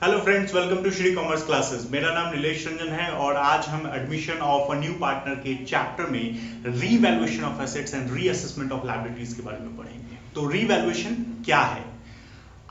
Hello friends, welcome to Shri commerce classes. मेरा नाम नीलेश रंजन है और आज हम admission of a new partner के चैप्टर में revaluation of assets and reassessment of liabilities के बारे में पढ़ेंगे। तो रीवैल्यूएशन क्या है?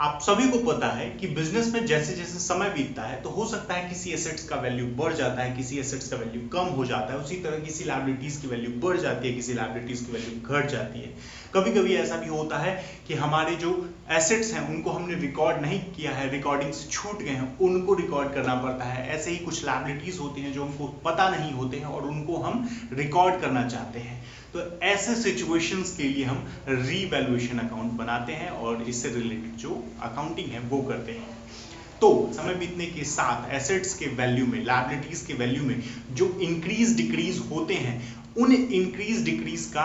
आप सभी को पता है कि बिजनेस में जैसे जैसे समय बीतता है तो हो सकता है किसी एसेट्स का वैल्यू बढ़ जाता है, किसी एसेट्स का वैल्यू कम हो जाता है। उसी तरह किसी लायबिलिटीज की वैल्यू बढ़ जाती है, किसी लायबिलिटीज की वैल्यू घट जाती है। कभी कभी ऐसा भी होता है कि हमारे जो एसेट्स हैं उनको हमने रिकॉर्ड नहीं किया है, रिकॉर्डिंग से छूट गए हैं, उनको रिकॉर्ड करना पड़ता है। ऐसे ही कुछ लायबिलिटीज होती हैं जो हमको पता नहीं होते हैं और उनको हम रिकॉर्ड करना चाहते हैं। तो ऐसे सिचुएशंस के लिए हम रीवैल्यूएशन अकाउंट बनाते हैं और इससे रिलेटेड जो अकाउंटिंग है वो करते हैं। तो समय बीतने के साथ एसेट्स के वैल्यू में, लायबिलिटीज के वैल्यू में जो इंक्रीज डिक्रीज होते हैं, उन इंक्रीज डिक्रीज का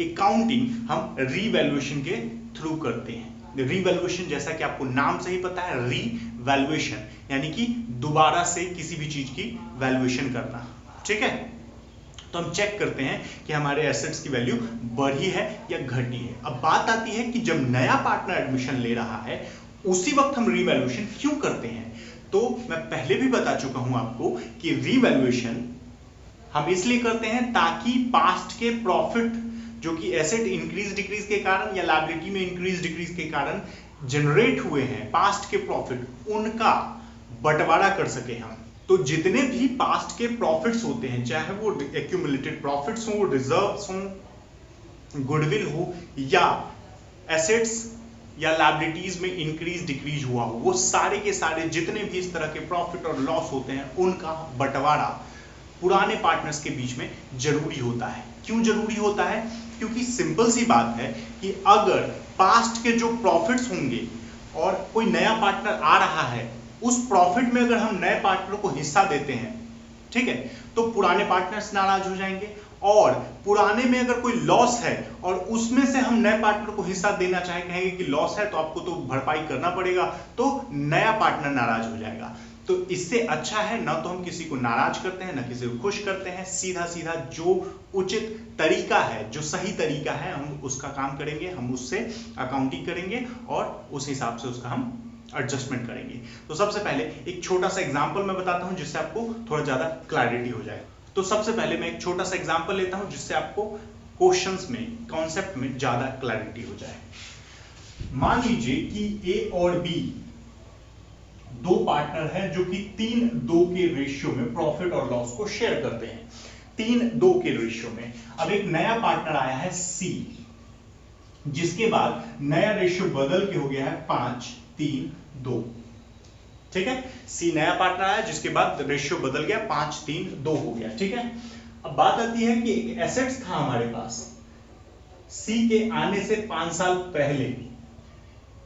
अकाउंटिंग हम रीवैल्यूएशन के थ्रू करते हैं। रीवैल्यूएशन जैसा कि आपको नाम से ही पता है, रीवैल्यूएशन यानी कि दोबारा से किसी भी चीज की वैल्यूएशन करना। ठीक है, तो हम चेक करते हैं कि हमारे एसेट्स की वैल्यू बढ़ी है या घटी है। अब बात आती है कि जब नया पार्टनर एडमिशन ले रहा है उसी वक्त हम रीवैल्यूएशन क्यों करते हैं। तो मैं पहले भी बता चुका हूं आपको कि रीवैल्यूएशन हम इसलिए करते हैं ताकि पास्ट के प्रॉफिट जो कि एसेट इंक्रीज डिक्रीज के कारण या लायबिलिटी में इंक्रीज डिक्रीज के कारण जनरेट हुए हैं, पास्ट के प्रॉफिट, उनका बंटवारा कर सके हम। तो जितने भी पास्ट के प्रॉफिट्स होते हैं, चाहे वो एक्यूमुलेटेड प्रॉफिट्स हो, रिजर्व्स हो, गुडविल हो या एसेट्स या लायबिलिटीज में इंक्रीज डिक्रीज हुआ हो, वो सारे के सारे जितने भी इस तरह के प्रॉफिट और लॉस होते हैं उनका बंटवारा पुराने पार्टनर्स के बीच में जरूरी होता है। क्यों जरूरी होता है? क्योंकि सिंपल सी बात है कि अगर पास्ट के जो प्रॉफिट्स होंगे और कोई नया पार्टनर आ रहा है, उस प्रॉफिट में अगर हम नए पार्टनर को हिस्सा देते हैं, ठीक है, तो पुराने पार्टनर्स नाराज हो जाएंगे। और पुराने में अगर कोई लॉस है और उसमें से हम नए पार्टनर को हिस्सा देना चाहे, कहेंगे कि लॉस है तो आपको तो भरपाई करना पड़ेगा, तो नया पार्टनर नाराज हो जाएगा। तो इससे अच्छा है ना तो हम किसी को नाराज करते हैं ना किसी को खुश करते हैं, सीधा सीधा जो उचित तरीका है, जो सही तरीका है, हम उसका काम करेंगे, हम उससे अकाउंटिंग करेंगे और उस हिसाब से उसका हम एडजस्टमेंट करेंगे। तो सबसे पहले एक छोटा सा एग्जांपल मैं बताता हूं जिससे आपको थोड़ा ज्यादा क्लैरिटी हो जाए। तो सबसे पहले मैं एक छोटा सा एग्जांपल लेता हूं जिससे आपको क्वेश्चंस में, कॉन्सेप्ट में ज्यादा क्लैरिटी हो जाए। मान लीजिए कि ए और बी दो पार्टनर हैं जो कि 3:2 के रेशियो में प्रॉफिट और लॉस को शेयर करते हैं, 3:2 के रेशियो में। अब एक नया पार्टनर आया है सी, जिसके बाद नया रेशियो बदल के हो गया है 5:3:2। ठीक है, सी नया पार्टनर आया जिसके बाद रेशियो बदल गया, 5:3:2 हो गया। ठीक है, अब बात आती है कि एक एसेट्स था हमारे पास सी के आने से 5 साल पहले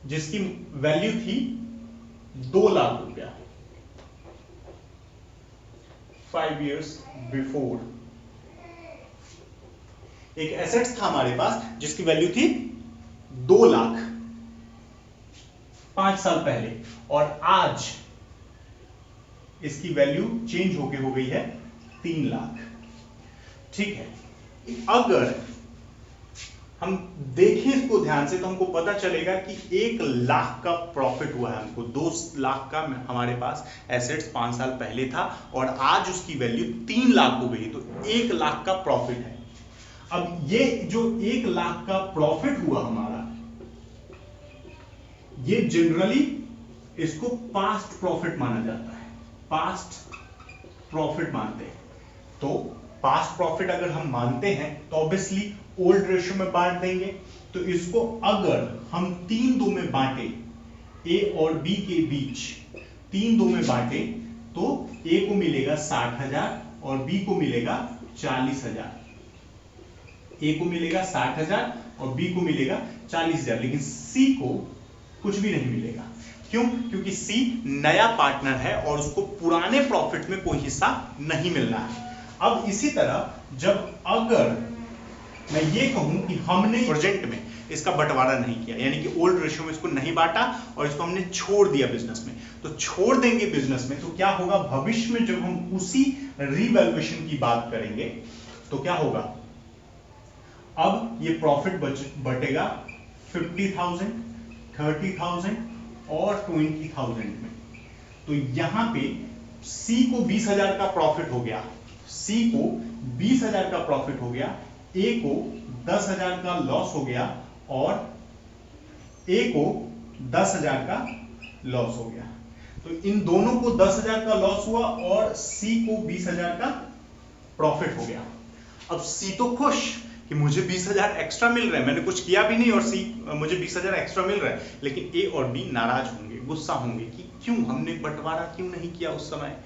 जिसकी वैल्यू थी 2 लाख रुपया, 5 years बिफोर। एक एसेट्स था हमारे पास जिसकी वैल्यू थी 2 लाख 5 साल पहले, और आज इसकी वैल्यू चेंज होके हो गई है 3 लाख। ठीक है, अगर हम देखें इसको ध्यान से तो हमको पता चलेगा कि 1 लाख का प्रॉफिट हुआ है हमको। 2 लाख का हमारे पास एसेट्स 5 साल पहले था और आज उसकी वैल्यू 3 लाख हो गई, तो 1 लाख का प्रॉफिट है। अब ये जो 1 लाख का प्रॉफिट हुआ हमारा, ये जनरली इसको पास्ट प्रॉफिट माना जाता है, पास्ट प्रॉफिट मानते हैं। तो पास्ट प्रॉफिट अगर हम मानते हैं तो ऑब्वियसली ओल्ड रेशियो में बांट देंगे। तो इसको अगर हम 3:2 में बांटे, ए और बी के बीच 3:2 में बांटे, तो ए को मिलेगा 60,000 और बी को मिलेगा 40,000। ए को मिलेगा 60,000 और बी को मिलेगा 40,000, लेकिन सी को कुछ भी नहीं मिलेगा। क्यों? क्योंकि सी नया पार्टनर है और उसको पुराने प्रॉफिट में कोई हिस्सा नहीं मिलना है। अब इसी तरह जब अगर मैं ये कहूं कि हमने प्रेजेंट में इसका बंटवारा नहीं किया, यानी कि ओल्ड रेशियो में इसको नहीं बांटा और इसको हमने छोड़ दिया बिजनेस में, तो छोड़ देंगे बिजनेस में, तो क्या होगा भविष्य में जब हम उसी रीवैल्यूएशन की बात करेंगे तो क्या होगा, अब ये प्रॉफिट बटेगा 50,000, 30,000 और 20,000 में। तो यहां पे सी को 20,000 का प्रॉफिट हो गया, सी को 20,000 का प्रॉफिट हो गया, ए को 10,000 का लॉस हो गया और ए को 10,000 का लॉस हो गया। तो इन दोनों को 10,000 का लॉस हुआ और सी को 20,000 का प्रॉफिट हो गया। अब सी तो खुश कि मुझे 20,000 एक्स्ट्रा मिल रहा है, मैंने कुछ किया भी नहीं और सी मुझे 20,000 एक्स्ट्रा मिल रहा है, लेकिन ए और बी नाराज होंगे, गुस्सा होंगे कि क्यों हमने बंटवारा क्यों नहीं किया उस समय।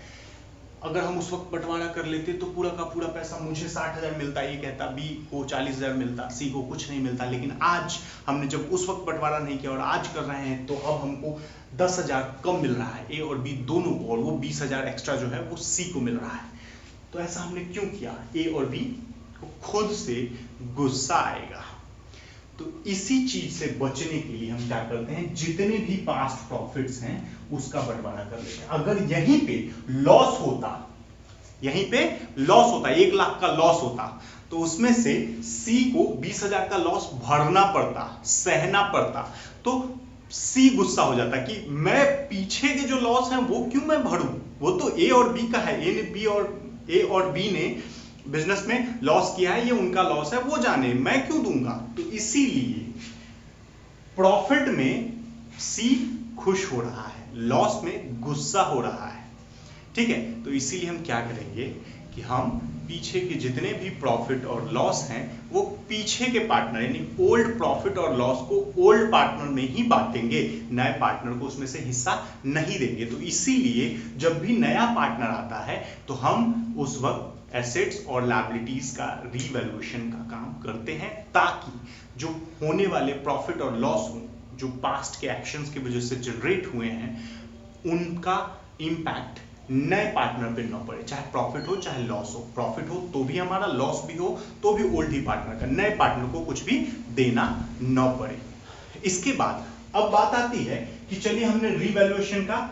अगर हम उस वक्त बंटवारा कर लेते तो पूरा का पूरा पैसा मुझे 60,000 मिलता, ये कहता, बी को 40,000 मिलता, सी को कुछ नहीं मिलता। लेकिन आज हमने जब उस वक्त बंटवारा नहीं किया और आज कर रहे हैं तो अब हमको 10,000 कम मिल रहा है, ए और बी दोनों को, और वो 20,000 एक्स्ट्रा जो है वो सी को मिल रहा है। तो ऐसा हमने क्यों किया? ए और बी को खुद से गुस्सा आएगा। तो इसी चीज से बचने के लिए हम क्या करते हैं, जितने भी पास्ट प्रॉफिट्स हैं उसका बंटवारा कर लेते हैं। अगर यहीं पे लॉस होता, यहीं पे लॉस होता, 1 लाख का लॉस होता, तो उसमें से सी को 20,000 का लॉस भरना पड़ता, सहना पड़ता, तो सी गुस्सा हो जाता कि मैं पीछे के जो लॉस हैं वो क्यों मैं भरूं, वो तो ए और बी का है, ए और बी ने बिजनेस में लॉस किया है, ये उनका लॉस है, वो जाने, मैं क्यों दूंगा। तो इसीलिए प्रॉफिट में सी खुश हो रहा है, लॉस में गुस्सा हो रहा है, ठीक है। तो इसीलिए हम क्या करेंगे कि हम पीछे के जितने भी प्रॉफिट और लॉस हैं वो पीछे के पार्टनर यानी ओल्ड प्रॉफिट और लॉस को ओल्ड पार्टनर में ही बांटेंगे, नए पार्टनर को उसमें से हिस्सा नहीं देंगे। तो इसीलिए जब भी नया पार्टनर आता है तो हम उस वक्त एसेट्स और लायबिलिटीज का रीवैल्यूएशन का काम करते हैं, ताकि जो होने वाले प्रॉफिट और लॉस हो, जो पास्ट के एक्शंस की वजह से जनरेट हुए हैं, उनका इंपैक्ट नए पार्टनर पे न पड़े, चाहे प्रॉफिट हो चाहे लॉस हो। प्रॉफिट हो तो भी हमारा, लॉस भी हो तो भी ओल्ड ही पार्टनर का, नए पार्टनर को कुछ भी देना न पड़े। इसके बाद अब बात आती है कि चलिए हमने रीवैल्यूएशन का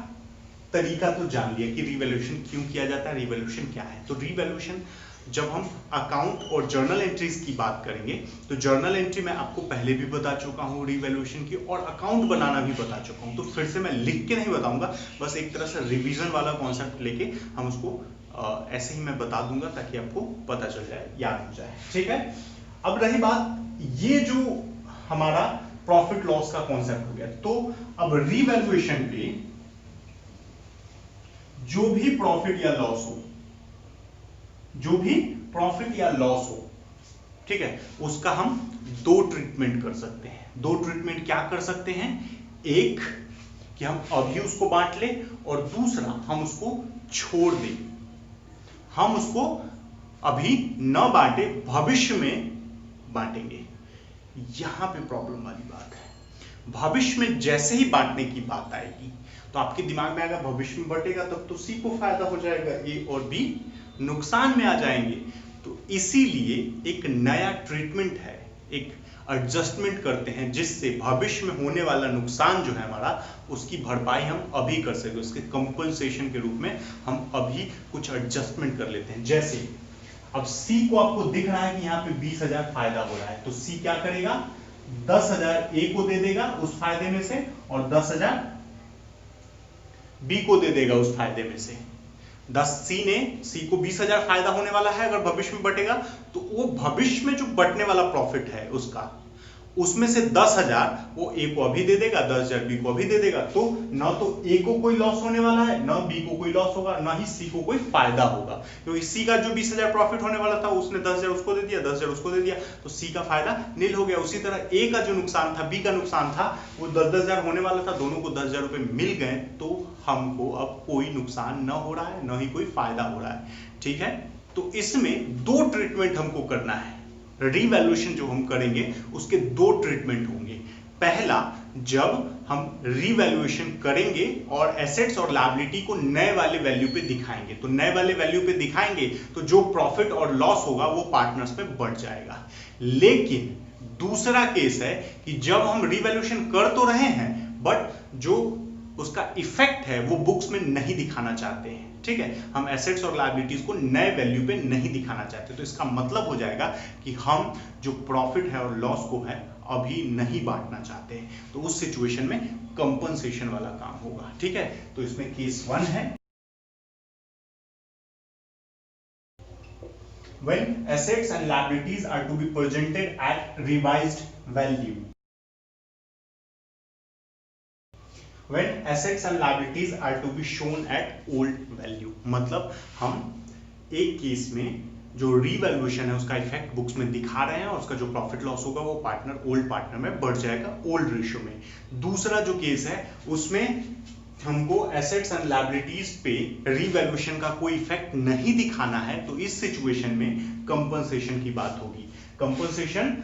तरीका तो जान लिया कि रीवैल्यूएशन क्यों किया जाता है, रीवैल्यूएशन क्या है। तो रीवैल्यूएशन जब हम अकाउंट और जर्नल एंट्रीज की बात करेंगे तो जर्नल एंट्री मैं आपको पहले भी बता चुका हूं रीवैल्यूएशन की, और अकाउंट बनाना भी बता चुका हूं, तो फिर से मैं लिख के नहीं बताऊंगा, बस एक तरह से रिवीजन वाला कॉन्सेप्ट लेके हम उसको ऐसे ही मैं बता दूंगा ताकि आपको पता चल जाए, याद हो जाए, ठीक है। अब रही बात, ये जो हमारा प्रॉफिट लॉस का कॉन्सेप्ट हो गया, तो अब रीवैल्यूएशन पे जो भी प्रॉफिट या लॉस हो, जो भी प्रॉफिट या लॉस हो, ठीक है, उसका हम 2 ट्रीटमेंट कर सकते हैं। 2 ट्रीटमेंट क्या कर सकते हैं, एक कि हम अभी उसको बांट ले, और दूसरा हम उसको छोड़ दें, हम उसको अभी न बांटे, भविष्य में बांटेंगे। यहां पे प्रॉब्लम वाली बात है, भविष्य में जैसे ही बांटने की बात आएगी तो आपके दिमाग में आएगा भविष्य में बटेगा तब तो सी को फायदा हो जाएगा, ए और बी नुकसान में आ जाएंगे। तो इसीलिए एक नया ट्रीटमेंट है, एक एडजस्टमेंट करते हैं जिससे भविष्य में होने वाला नुकसान जो है हमारा, उसकी भरपाई हम अभी कर सके, उसके कंपनसेशन के रूप में हम अभी कुछ एडजस्टमेंट कर लेते हैं। जैसे अब सी को आपको दिख रहा है कि यहाँ पे 20,000 फायदा हो रहा है, तो सी क्या करेगा, 10,000 ए को दे देगा उस फायदे में से, और 10,000 बी को दे देगा उस फायदे में से। 10 सी को 20,000 फायदा होने वाला है अगर भविष्य में बटेगा, तो वो भविष्य में जो बटने वाला प्रॉफिट है उसका, उसमें से 10,000 वो ए को अभी दे देगा, 10,000 बी को अभी दे देगा। तो ना तो ए को कोई लॉस होने वाला है, ना बी को कोई लॉस होगा, ना ही सी को कोई फायदा होगा, क्योंकि सी का जो 20,000 प्रॉफिट होने वाला था उसने 10,000 उसको दे दिया, 10,000 उसको दे दिया, तो सी का फायदा नील हो गया। उसी तरह ए का जो नुकसान था, बी का नुकसान था, वो 10,000 होने वाला था, दोनों को 10,000 रुपए मिल गए, तो हमको अब कोई नुकसान न हो रहा है, न ही कोई फायदा हो रहा है, ठीक है। तो इसमें 2 ट्रीटमेंट हमको करना है। रीवैल्यूएशन जो हम करेंगे उसके 2 ट्रीटमेंट होंगे। पहला, जब हम रीवैल्यूएशन करेंगे और एसेट्स और लायबिलिटी को नए वाले वैल्यू पे दिखाएंगे, तो नए वाले वैल्यू पे दिखाएंगे तो जो प्रॉफिट और लॉस होगा वो पार्टनर्स पे बढ़ जाएगा। लेकिन दूसरा केस है कि जब हम रीवैल्यूएशन कर तो रहे हैं बट जो उसका इफेक्ट है वो बुक्स में नहीं दिखाना चाहते हैं, ठीक है, हम एसेट्स और लायबिलिटीज को नए वैल्यू पे नहीं दिखाना चाहते। तो इसका मतलब हो जाएगा कि हम जो प्रॉफिट है और लॉस को है अभी नहीं बांटना चाहते हैं, तो उस सिचुएशन में कंपनसेशन वाला काम होगा। ठीक है, तो इसमें केस 1 है when assets and liabilities are to be presented at revised value. When assets and liabilities are to be shown at old value, मतलब हम एक केस में जो रीवैल्यूएशन है उसका इफेक्ट बुक्स में दिखा रहे हैं और उसका जो प्रॉफिट लॉस होगा वो ओल्ड पार्टनर में बढ़ जाएगा ओल्ड रेशियो में। दूसरा जो केस है उसमें हमको एसेट्स एंड लायबिलिटीज पे रीवैल्यूएशन का कोई इफेक्ट नहीं दिखाना है, तो इस सिचुएशन में कंपनसेशन की बात होगी। कंपनसेशन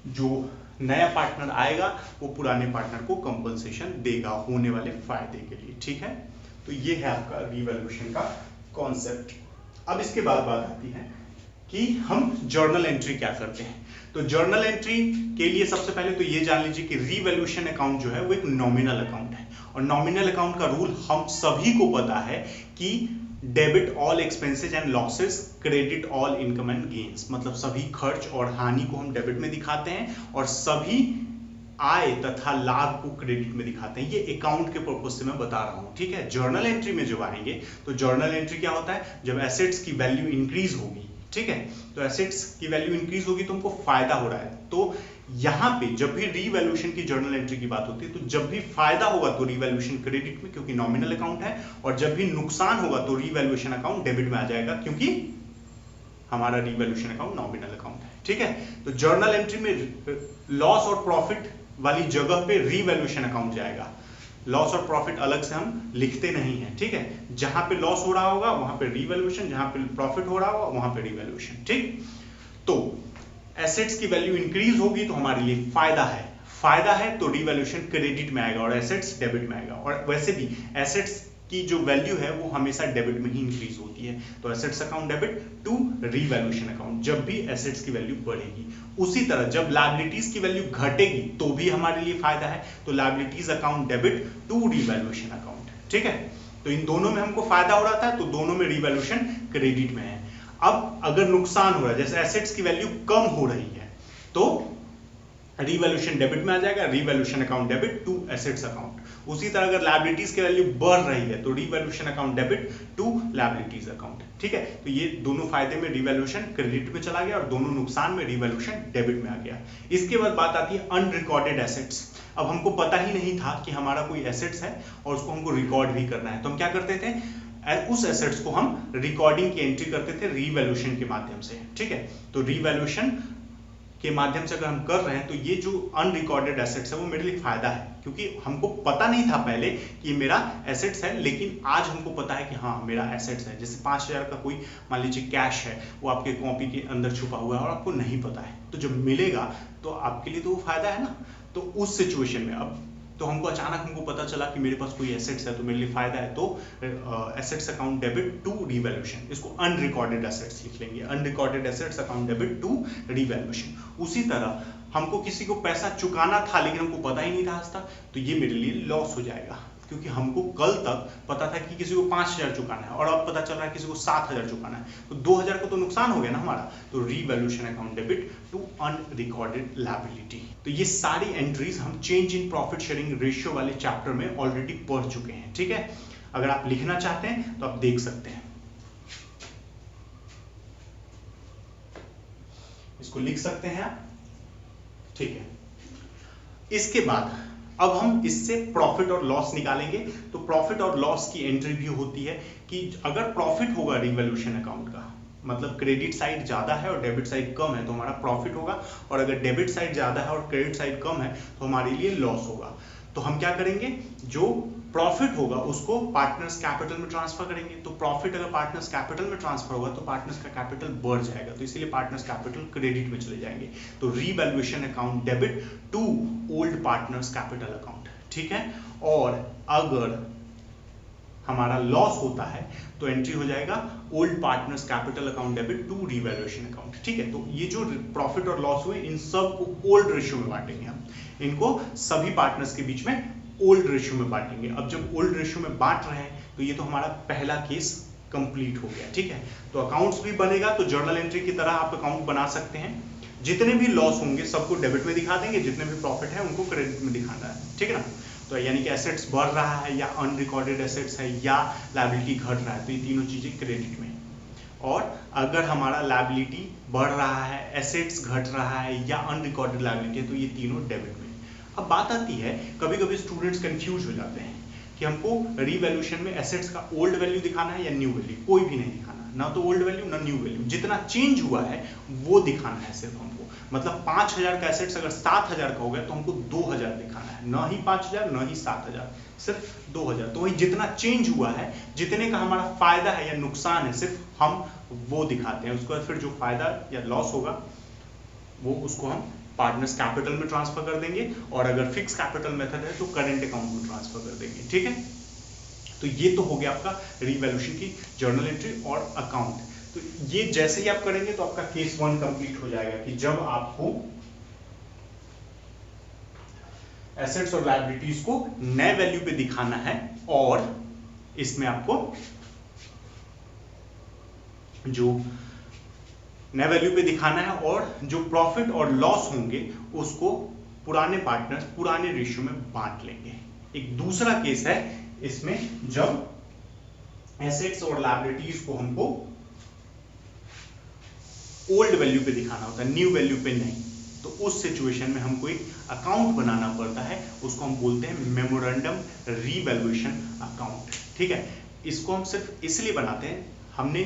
जो नया पार्टनर आएगा वो पुराने पार्टनर को कंपनसेशन देगा होने वाले फायदे के लिए। ठीक है, तो ये है आपका रीवैल्यूएशन का कॉन्सेप्ट। अब इसके बाद बात आती है कि हम जर्नल एंट्री क्या करते हैं। तो जर्नल एंट्री के लिए सबसे पहले तो ये जान लीजिए कि रीवैल्यूएशन अकाउंट जो है वो एक नॉमिनल अकाउंट है, और नॉमिनल अकाउंट का रूल हम सभी को पता है कि debit all expenses and losses, credit all income and gains, मतलब सभी खर्च और हानि को हम डेबिट में दिखाते हैं और सभी आय तथा लाभ को क्रेडिट में दिखाते हैं। ये अकाउंट के पर्पज से मैं बता रहा हूं। ठीक है, जर्नल एंट्री में जब आएंगे तो जर्नल एंट्री क्या होता है, जब एसेट्स की वैल्यू इंक्रीज होगी। ठीक है, तो एसेट्स की वैल्यू इंक्रीज होगी तो हमको फायदा हो रहा है, तो यहां पे जब भी रीवैल्यूएशन की जर्नल एंट्री की बात होती है तो जब भी फायदा होगा तो रीवैल्यूएशन क्रेडिट में क्योंकि नॉमिनल अकाउंट है, और जब भी नुकसान होगा तो रीवैल्यूएशन अकाउंट डेबिट में आ जाएगा क्योंकि हमारा रीवैल्यूएशन अकाउंट नॉमिनल अकाउंट है। ठीक है, तो जर्नल एंट्री में लॉस और प्रॉफिट वाली जगह पे रीवैल्यूएशन अकाउंट जाएगा। लॉस और प्रॉफिट अलग से हम लिखते नहीं है। ठीक है, जहां पे लॉस हो रहा होगा वहां पे रीवैल्यूएशन, जहां पे प्रॉफिट हो रहा होगा वहां पे रीवैल्यूएशन। ठीक, तो एसेट्स की वैल्यू इंक्रीज होगी तो हमारे लिए फायदा है तो रीवैल्यूएशन क्रेडिट में आएगा और एसेट्स डेबिट में आएगा। और वैसे भी एसेट्स की जो वैल्यू है वो हमेशा डेबिट में ही इंक्रीज होती है, तो assets account debit to revaluation account जब भी एसेट्स की वैल्यू बढ़ेगी। उसी तरह जब लायबिलिटीज की वैल्यू घटेगी तो भी हमारे लिए फायदा है, तो liabilities account debit to revaluation account. ठीक है, तो इन दोनों में हमको फायदा हो रहा था तो दोनों में रीवैल्यूएशन क्रेडिट में है। अब अगर नुकसान हो रहा है, जैसे एसेट्स की वैल्यू कम हो रही है, तो रीवैल्यूएशन डेबिट में आ जाएगा, revaluation account debit to assets account. उसी तरह अगर लायबिलिटीज की वैल्यू बढ़ रही है तो revaluation account debit to liabilities account. ठीक है, तो ये दोनों फायदे में रीवैल्यूएशन क्रेडिट में चला गया और दोनों नुकसान में रीवैल्यूएशन डेबिट में आ गया। इसके बाद बात आती है अनरिकॉर्डेड एसेट्स। अब हमको पता ही नहीं था कि हमारा कोई एसेट्स है और उसको हमको रिकॉर्ड भी करना है, तो हम क्या करते थे, उस एसेट्स को हम रिकॉर्डिंग की एंट्री करते थे रीवैल्यूएशन के माध्यम से। ठीक है, तो रीवैल्यूएशन के माध्यम से अगर हम कर रहे हैं तो ये जो अनरिकॉर्डेड एसेट्स है वो मेरे लिए फायदा है, क्योंकि हमको पता नहीं था पहले कि ये मेरा एसेट्स है, लेकिन आज हमको पता है कि हाँ मेरा एसेट्स है। जैसे 5000 का कोई मान लीजिए कैश है, वो आपके कॉपी के अंदर छुपा हुआ है और आपको नहीं पता है, तो जब मिलेगा तो आपके लिए तो वो फायदा है ना। तो उस सिचुएशन में अब तो हमको अचानक हमको पता चला कि मेरे पास कोई एसेट्स है तो मेरे लिए फायदा है, तो assets account debit to revaluation, इसको अनरिकॉर्डेड एसेट्स लिख लेंगे, unrecorded assets account debit to revaluation. उसी तरह हमको किसी को पैसा चुकाना था लेकिन हमको पता ही नहीं था आज तक, तो ये मेरे लिए लॉस हो जाएगा, क्योंकि हमको कल तक पता था कि किसी को 5000 चुकाना है और अब पता चल रहा है किसी को 7000 चुकाना है, तो 2000 को तो नुकसान हो गया ना हमारा। तो revaluation account debit to unrecorded liability. तो ये सारी एंट्रीज हम change in profit sharing ratio वाले चैप्टर में ऑलरेडी पढ़ चुके हैं। ठीक है, अगर आप लिखना चाहते हैं तो आप देख सकते हैं, इसको लिख सकते हैं आप। ठीक है, इसके बाद अब हम इससे प्रॉफिट और लॉस निकालेंगे। तो प्रॉफिट और लॉस की एंट्री भी होती है कि अगर प्रॉफिट होगा रीवैल्यूएशन अकाउंट का, मतलब क्रेडिट साइड ज्यादा है और डेबिट साइड कम है तो हमारा प्रॉफिट होगा, और अगर डेबिट साइड ज्यादा है और क्रेडिट साइड कम है तो हमारे लिए लॉस होगा। तो हम क्या करेंगे, जो प्रॉफिट होगा उसको पार्टनर्स कैपिटल में ट्रांसफर करेंगे। तो प्रॉफिट अगर पार्टनर्स कैपिटल में ट्रांसफर होगा तो पार्टनर्स का कैपिटल बढ़ जाएगा, तो इसीलिए पार्टनर्स कैपिटल क्रेडिट में चले जाएंगे। तो revaluation account debit to old partners capital account. ठीक है, और अगर हमारा लॉस होता है तो एंट्री हो जाएगा old partners capital account debit to revaluation account. ठीक है, तो ये जो प्रॉफिट और लॉस हुए इन सब को ओल्ड रेशियो में बांटेंगे हम, इनको सभी पार्टनर्स के बीच में ओल्ड रेशियो में बांटेंगे। अब जब ओल्ड रेशियो में बांट रहे हैं तो ये तो हमारा पहला केस कंप्लीट हो गया। ठीक है, तो अकाउंट्स भी बनेगा, तो जर्नल एंट्री की तरह आप अकाउंट बना सकते हैं। जितने भी लॉस होंगे सबको डेबिट में दिखा देंगे, जितने भी प्रॉफिट है उनको क्रेडिट में दिखाना है, ठीक है ना। तो यानी कि एसेट्स बढ़ रहा है या अनरिकॉर्डेड एसेट्स है या लायबिलिटी घट रहा है, तो ये तीनों चीजें क्रेडिट में। और अगर हमारा लायबिलिटी बढ़ रहा है, एसेट्स घट रहा है या अनरिकॉर्डेड लायबिलिटी है, तो ये तीनों डेबिट में। अब बात आती है, कभी कभी स्टूडेंट्स कंफ्यूज हो जाते हैं कि हमको रीवैल्यूएशन में एसेट्स का ओल्ड वैल्यू दिखाना है या न्यू वैल्यू। कोई भी नहीं दिखाना, ना तो ओल्ड वैल्यू ना न्यू वैल्यू, जितना चेंज हुआ है वो दिखाना है सिर्फ हमको। मतलब 5000 का एसेट्स अगर 7000 का हो गया तो हमको 2000 दिखाना है, ना ही 5000 ना ही 7000, सिर्फ 2000। तो वही जितना चेंज हुआ है, जितने का हमारा फायदा है या नुकसान है, सिर्फ हम वो दिखाते हैं। उसके बाद फिर जो फायदा या लॉस होगा वो उसको हम पार्टनर्स कैपिटल में ट्रांसफर कर देंगे, और अगर फिक्स कैपिटल मेथड है तो करेंट अकाउंट में ट्रांसफर कर देंगे, ठीक है। तो ये तो हो गया आपका रीवैल्यूएशन की जर्नल एंट्री और अकाउंट। तो ये जैसे ही आप करेंगे तो आपका केस 1 कंप्लीट हो जाएगा कि जब आपको एसेट्स और लायबिलिटीज को नए वैल्यू पे दिखाना है, और इसमें आपको जो नए वैल्यू पे दिखाना है, और जो प्रॉफिट और लॉस होंगे उसको पुराने पार्टनर्स पुराने रेशियो में बांट लेंगे। एक दूसरा केस है इसमें, जब एसेट्स और लायबिलिटीज को हमको ओल्ड वैल्यू पे दिखाना होता है, न्यू वैल्यू पे नहीं, तो उस सिचुएशन में हमको एक अकाउंट बनाना पड़ता है, उसको हम बोलते हैं मेमोरेंडम रीवैल्यूएशन अकाउंट, ठीक है। इसको हम सिर्फ इसलिए बनाते हैं, हमने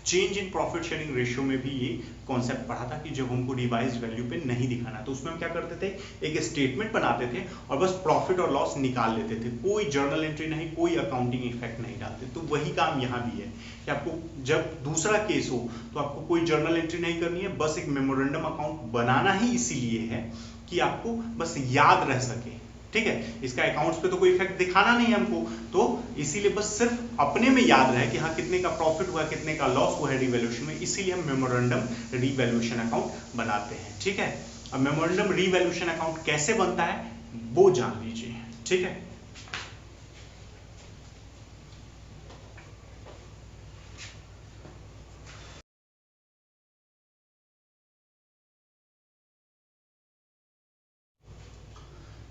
change in profit sharing ratio में भी ये कॉन्सेप्ट पढ़ा था कि जब हमको रिवाइज वैल्यू पे नहीं दिखाना, तो उसमें हम क्या करते थे, एक स्टेटमेंट बनाते थे और बस प्रॉफिट और लॉस निकाल लेते थे, कोई जर्नल एंट्री नहीं, कोई अकाउंटिंग इफेक्ट नहीं डालते। तो वही काम यहाँ भी है कि आपको जब दूसरा केस हो तो आपको कोई जर्नल एंट्री नहीं करनी है, बस एक मेमोरेंडम अकाउंट बनाना ही इसीलिए है कि आपको बस याद रह सके, ठीक है। इसका अकाउंट्स पे तो कोई इफेक्ट दिखाना नहीं है हमको, तो इसीलिए बस सिर्फ अपने में याद रहे कि हाँ कितने का प्रॉफिट हुआ, कितने का लॉस हुआ है रिवैल्यूएशन में, इसीलिए हम मेमोरेंडम रीवैल्यूएशन अकाउंट बनाते हैं, ठीक है। अब मेमोरेंडम रीवैल्यूएशन अकाउंट कैसे बनता है वो जान लीजिए, ठीक है।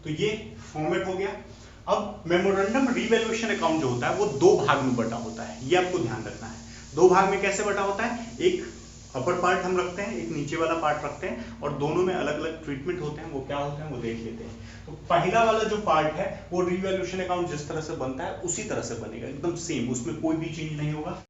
तो ये फॉर्मेट हो गया। अब मेमोरेंडम रीवैल्यूएशन अकाउंट जो होता है वो दो भाग में बटा होता है, ये आपको ध्यान रखना है। दो भाग में कैसे बटा होता है, एक अपर पार्ट हम रखते हैं, एक नीचे वाला पार्ट रखते हैं, और दोनों में अलग अलग ट्रीटमेंट होते हैं। वो क्या होते हैं वो देख लेते हैं। तो पहला वाला जो पार्ट है वो रीवैल्यूएशन अकाउंट जिस तरह से बनता है उसी तरह से बनेगा, एकदम सेम, उसमें कोई भी चेंज नहीं होगा।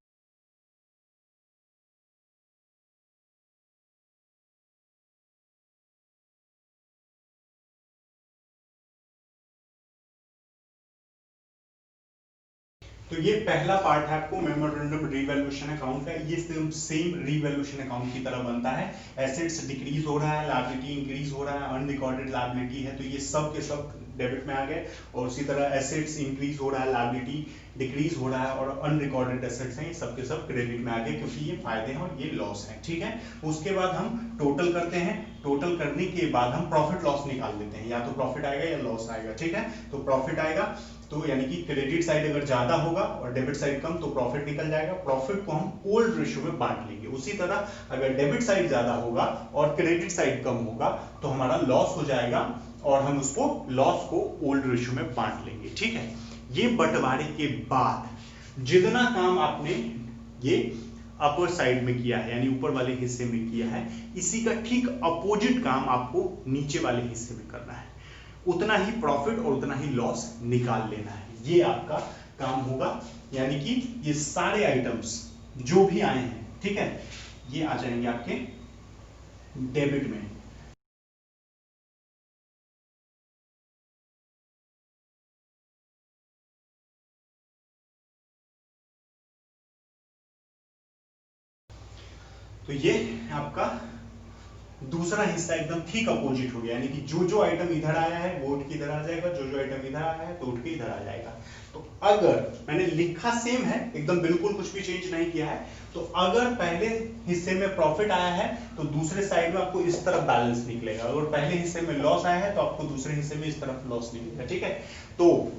तो ये पहला पार्ट है आपको मेमोरेंडम रीवैल्यूएशन अकाउंट का, ये सेम रीवैल्यूएशन अकाउंट की तरह बनता है। एसेट्स डिक्रीज हो रहा है, लायबिलिटी इंक्रीज हो रहा है, अनरिकॉर्डेड लायबिलिटी है तो ये सब के सब डेबिट में आ गए, और उसी तरह एसेट्स इंक्रीज हो रहा है, लायबिलिटी डिक्रीज हो रहा है, और अनरिकॉर्डेड एसेट्स हैं ये सब के सब क्रेडिट में आ गए, क्योंकि ये फायदे हैं और ये लॉस है, ठीक है। उसके बाद हम टोटल करते हैं, टोटल करने के बाद हम प्रॉफिट लॉस निकाल लेते हैं, या तो प्रॉफिट आएगा या लॉस आएगा, ठीक है। तो प्रॉफिट आएगा तो यानी कि क्रेडिट साइड अगर ज्यादा होगा और डेबिट साइड कम तो प्रॉफिट निकल जाएगा, प्रॉफिट को हम ओल्ड रेशियो में बांट लेंगे। उसी तरह अगर डेबिट साइड ज्यादा होगा और क्रेडिट साइड कम होगा तो हमारा लॉस हो जाएगा, और हम उसको लॉस को ओल्ड रेशियो में बांट लेंगे, ठीक है। ये बंटवारे के बाद जितना काम आपने ये अपर साइड में किया है यानी ऊपर वाले हिस्से में किया है, इसी का ठीक अपोजिट काम आपको नीचे वाले हिस्से में करना है। उतना ही प्रॉफिट और उतना ही लॉस निकाल लेना है, ये आपका काम होगा। यानी कि ये सारे आइटम्स जो भी आए हैं, ठीक है, ये आ जाएंगे आपके डेबिट में। तो ये आपका दूसरा हिस्सा एकदम ठीक अपोजिट हो गया, यानी कि जो जो आइटम इधर आया है वो उठ के इधर आ जाएगा, जो जो आइटम इधर आया है तो उठ के इधर आ जाएगा। तो अगर मैंने लिखा सेम है, एकदम बिल्कुल कुछ भी चेंज नहीं किया है, तो अगर पहले हिस्से में प्रॉफिट आया है तो दूसरे साइड में आपको इस तरफ बैलेंस निकलेगा, अगर पहले हिस्से में लॉस आया है तो आपको दूसरे हिस्से में इस तरफ लॉस निकलेगा, ठीक है। तो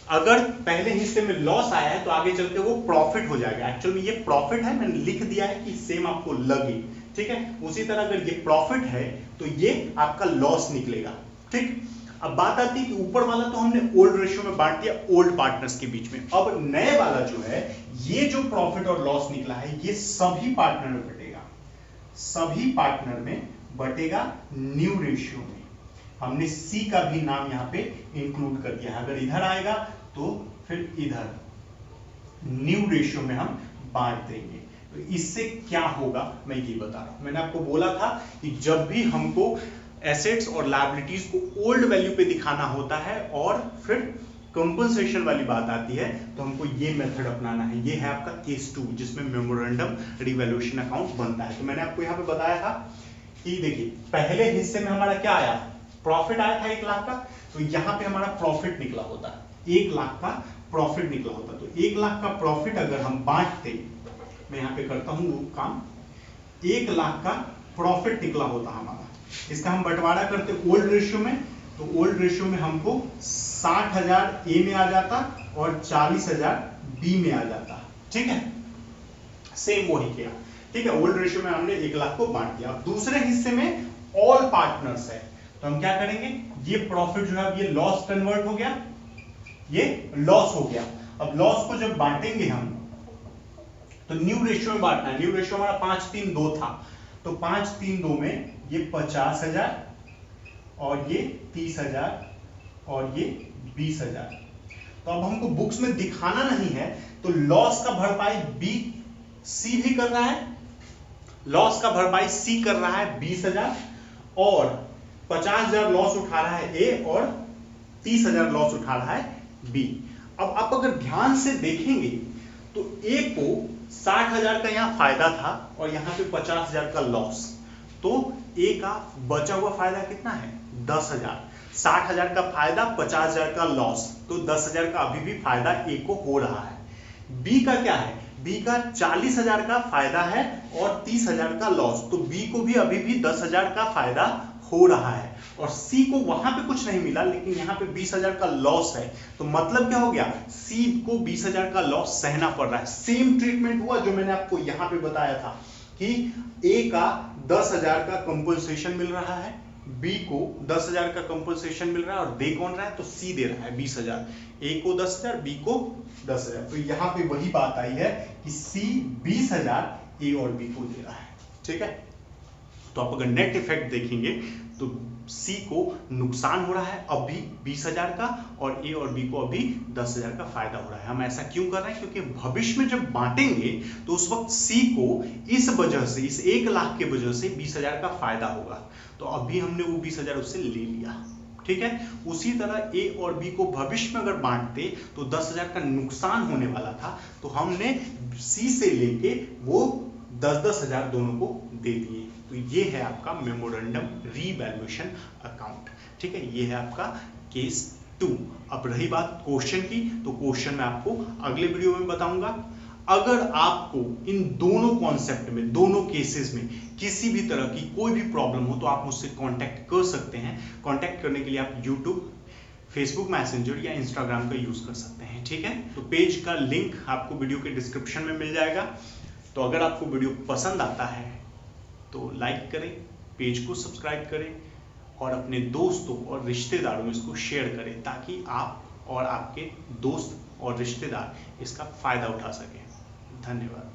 अगर पहले हिस्से में लॉस आया है तो आगे चलते वो प्रॉफिट हो जाएगा। एक्चुअली ये प्रॉफिट है, मैंने लिख दिया है कि सेम आपको लगे ठीक है। उसी तरह अगर ये प्रॉफिट है तो ये आपका लॉस निकलेगा, ठीक। अब बात आती है कि ऊपर वाला तो हमने ओल्ड रेशियो में बांट दिया ओल्ड पार्टनर्स के बीच में, अब नए वाला जो है ये जो प्रॉफिट और लॉस निकला है ये सभी पार्टनर में बटेगा, सभी पार्टनर में बटेगा न्यू रेशियो में। हमने सी का भी नाम यहां पे इंक्लूड कर दिया है, अगर इधर आएगा तो फिर इधर न्यू रेशियो में हम बांट देंगे। तो इससे क्या होगा मैं ये बता रहा हूं। मैंने आपको बोला था कि जब भी हमको एसेट्स और लायबिलिटीज को ओल्ड वैल्यू पे दिखाना होता है और फिर कंपनसेशन वाली बात आती है तो हमको ये मेथड अपनाना है। ये है आपका केस 2 जिसमें मेमोरेंडम रिवैल्यूएशन अकाउंट बनता है। तो मैंने आपको यहाँ पे बताया था कि देखिए पहले हिस्से में हमारा क्या आया, प्रॉफिट आया था 1 लाख का, तो यहाँ पे हमारा प्रॉफिट निकला होता, 1 लाख का प्रॉफिट निकला होता। तो 1 लाख का प्रॉफिट अगर हम बांटते, मैं यहाँ पे करता हूँ वो काम, 1 लाख का प्रॉफिट निकला होता हमारा, इसका हम बंटवारा करते ओल्ड रेशियो में, तो ओल्ड रेशियो में हमको 60,000 ए में आ जाता और 40,000 बी में आ जाता, ठीक है। सेम वही किया, ठीक है। ओल्ड रेशियो में हमने 1 लाख को बांट दिया। अब दूसरे हिस्से में ऑल पार्टनर्स है, तो हम क्या करेंगे, ये प्रॉफिट जो है अब ये लॉस कन्वर्ट हो गया, ये लॉस हो गया। अब लॉस को जब बांटेंगे हम तो न्यू रेशियो में बांटना है। न्यू रेशियो हमारा 5-3-2 था, तो 5-3-2 में ये 50,000 और ये 30,000 और ये 20,000। तो अब हमको बुक्स में दिखाना नहीं है, तो लॉस का भरपाई बी सी भी कर रहा है, लॉस का भरपाई सी कर रहा है 20,000 और 50,000 लॉस उठा रहा है ए और 30,000 लॉस उठा रहा है बी। अब आप अगर ध्यान से देखेंगे तो ए को 60,000 का यहाँ फायदा था और यहाँ पे 50,000 का लॉस, तो ए का बचा हुआ फायदा कितना है 10,000। 60,000 का फायदा 50,000 का लॉस, तो 10,000 का अभी भी फायदा ए को हो रहा है। बी का क्या है, बी का 40,000 का फायदा है और 30,000 का लॉस, तो बी को भी अभी भी 10,000 का फायदा हो रहा है। और सी को वहां पे कुछ नहीं मिला लेकिन यहाँ पे 20,000 का लॉस है, तो मतलब क्या हो गया, सी को 20,000 का लॉस सहना पड़ रहा है। सेम ट्रीटमेंट हुआ जो मैंने आपको यहाँ पे बताया था कि ए का 10,000 का कंपनसेशन मिल रहा है, बी को 10,000 का कंपनसेशन मिल रहा है और दे कौन रहा है, तो सी दे रहा है 20,000, ए को 10,000 बी को 10,000। तो यहाँ पे वही बात आई है कि सी 20,000 ए और बी को दे रहा है, ठीक है। तो आप अगर नेट इफेक्ट देखेंगे तो सी को नुकसान हो रहा है अभी 20,000 का और ए और बी को अभी 10,000 का फायदा हो रहा है। हम ऐसा क्यों कर रहे हैं, क्योंकि भविष्य में जब बांटेंगे तो उस वक्त सी को इस वजह से, इस 1 लाख के वजह से 20,000 का फायदा होगा, तो अभी हमने वो 20,000 उससे ले लिया, ठीक है। उसी तरह ए और बी को भविष्य में अगर बांटते तो 10,000 का नुकसान होने वाला था, तो हमने सी से लेके वो 10,000 दोनों को दे दिए। तो ये है आपका मेमोरेंडम रीवैल्यूएशन अकाउंट, ठीक है। ये है आपका केस 2। अब रही बात क्वेश्चन की, तो क्वेश्चन मैं आपको अगले वीडियो में बताऊंगा। अगर आपको इन दोनों कॉन्सेप्ट में, दोनों केसेस में किसी भी तरह की कोई भी प्रॉब्लम हो तो आप मुझसे कांटेक्ट कर सकते हैं। कांटेक्ट करने के लिए आप यूट्यूब, फेसबुक मैसेंजर या इंस्टाग्राम का यूज कर सकते हैं, ठीक है। तो पेज का लिंक आपको वीडियो के डिस्क्रिप्शन में मिल जाएगा। तो अगर आपको वीडियो पसंद आता है तो लाइक करें, पेज को सब्सक्राइब करें और अपने दोस्तों और रिश्तेदारों में इसको शेयर करें ताकि आप और आपके दोस्त और रिश्तेदार इसका फायदा उठा सकें। धन्यवाद।